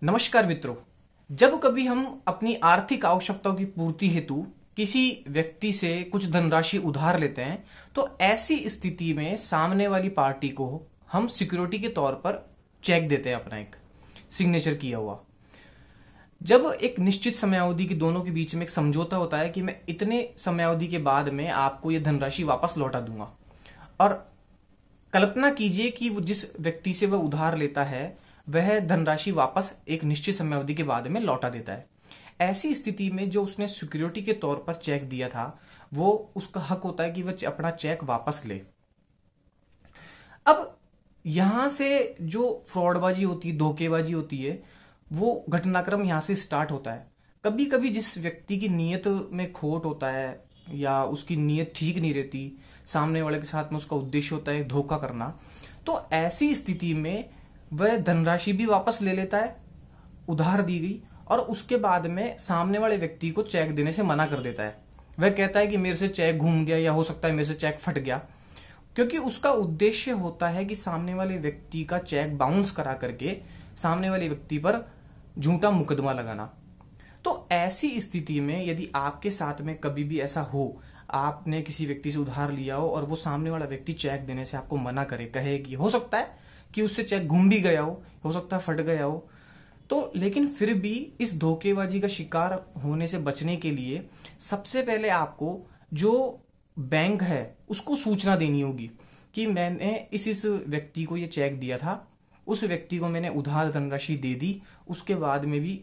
नमस्कार मित्रों। जब कभी हम अपनी आर्थिक आवश्यकताओं की पूर्ति हेतु किसी व्यक्ति से कुछ धनराशि उधार लेते हैं तो ऐसी स्थिति में सामने वाली पार्टी को हम सिक्योरिटी के तौर पर चेक देते हैं, अपना एक सिग्नेचर किया हुआ। जब एक निश्चित समयावधि की दोनों के बीच में एक समझौता होता है कि मैं इतने समयावधि के बाद में आपको यह धनराशि वापस लौटा दूंगा, और कल्पना कीजिए कि वो जिस व्यक्ति से वह उधार लेता है वह धनराशि वापस एक निश्चित समयावधि के बाद में लौटा देता है। ऐसी स्थिति में जो उसने सिक्योरिटी के तौर पर चेक दिया था वो उसका हक होता है कि वह अपना चेक वापस ले। अब यहां से जो फ्रॉडबाजी होती है, धोखेबाजी होती है, वो घटनाक्रम यहां से स्टार्ट होता है। कभी कभी जिस व्यक्ति की नीयत में खोट होता है या उसकी नीयत ठीक नहीं रहती, सामने वाले के साथ में उसका उद्देश्य होता है धोखा करना, तो ऐसी स्थिति में वह धनराशि भी वापस ले लेता है उधार दी गई, और उसके बाद में सामने वाले व्यक्ति को चेक देने से मना कर देता है। वह कहता है कि मेरे से चेक घूम गया या हो सकता है मेरे से चेक फट गया, क्योंकि उसका उद्देश्य होता है कि सामने वाले व्यक्ति का चेक बाउंस करा करके सामने वाले व्यक्ति पर झूठा मुकदमा लगाना। तो ऐसी स्थिति में यदि आपके साथ में कभी भी ऐसा हो, आपने किसी व्यक्ति से उधार लिया हो और वो सामने वाला व्यक्ति चेक देने से आपको मना करे, कहे कि हो सकता है कि उससे चेक घूम भी गया हो सकता है फट गया हो, तो लेकिन फिर भी इस धोखेबाजी का शिकार होने से बचने के लिए सबसे पहले आपको जो बैंक है उसको सूचना देनी होगी कि मैंने इस व्यक्ति को ये चेक दिया था, उस व्यक्ति को मैंने उधार धनराशि दे दी, उसके बाद में भी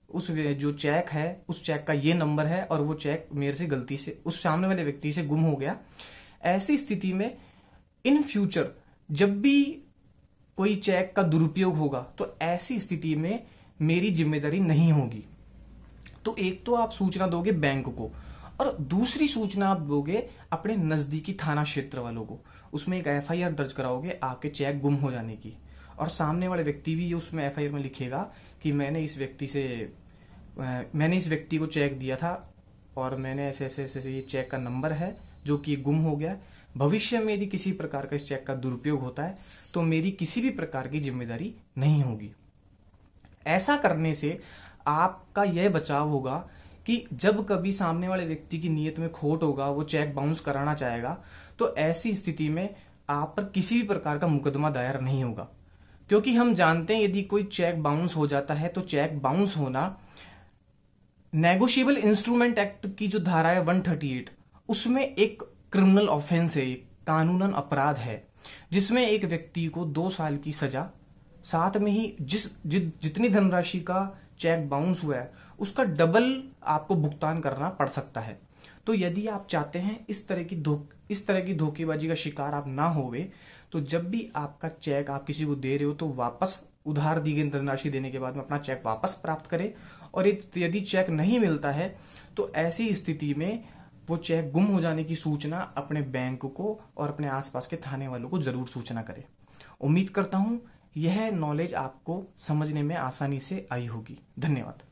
उस जो चेक है उस चेक का ये नंबर है और वो चेक मेरे से गलती से उस सामने वाले व्यक्ति से गुम हो गया। ऐसी स्थिति में इन फ्यूचर जब भी कोई चेक का दुरुपयोग होगा तो ऐसी स्थिति में मेरी जिम्मेदारी नहीं होगी। तो एक तो आप सूचना दोगे बैंक को, और दूसरी सूचना आप दोगे अपने नजदीकी थाना क्षेत्र वालों को। उसमें एक एफआईआर दर्ज कराओगे आपके चेक गुम हो जाने की, और सामने वाले व्यक्ति भी ये उसमें एफआईआर में लिखेगा कि मैंने इस व्यक्ति को चेक दिया था और मैंने ऐसे ऐसे ऐसे ये चेक का नंबर है जो कि गुम हो गया। भविष्य में यदि किसी प्रकार का इस चेक का दुरुपयोग होता है तो मेरी किसी भी प्रकार की जिम्मेदारी नहीं होगी। ऐसा करने से आपका यह बचाव होगा कि जब कभी सामने वाले व्यक्ति की नीयत में खोट होगा, वो चेक बाउंस कराना चाहेगा, तो ऐसी स्थिति में आप पर किसी भी प्रकार का मुकदमा दायर नहीं होगा। क्योंकि हम जानते हैं यदि कोई चेक बाउंस हो जाता है तो चेक बाउंस होना नेगोशिएबल इंस्ट्रूमेंट एक्ट की जो धारा है 138, उसमें एक क्रिमिनल ऑफेंस है, कानूनन अपराध है, जिसमें एक व्यक्ति को 2 साल की सजा, साथ में ही जितनी धनराशि का चेक बाउंस हुआ है उसका डबल आपको भुगतान करना पड़ सकता है। तो यदि आप चाहते हैं इस तरह की धोखेबाजी का शिकार आप ना होवे, तो जब भी आपका चेक आप किसी को दे रहे हो तो वापस उधार दी गई धनराशि देने के बाद में अपना चेक वापस प्राप्त करें। और यदि चेक नहीं मिलता है तो ऐसी स्थिति में वो चेक गुम हो जाने की सूचना अपने बैंक को और अपने आसपास के थाने वालों को जरूर सूचना करें। उम्मीद करता हूं यह नॉलेज आपको समझने में आसानी से आई होगी। धन्यवाद।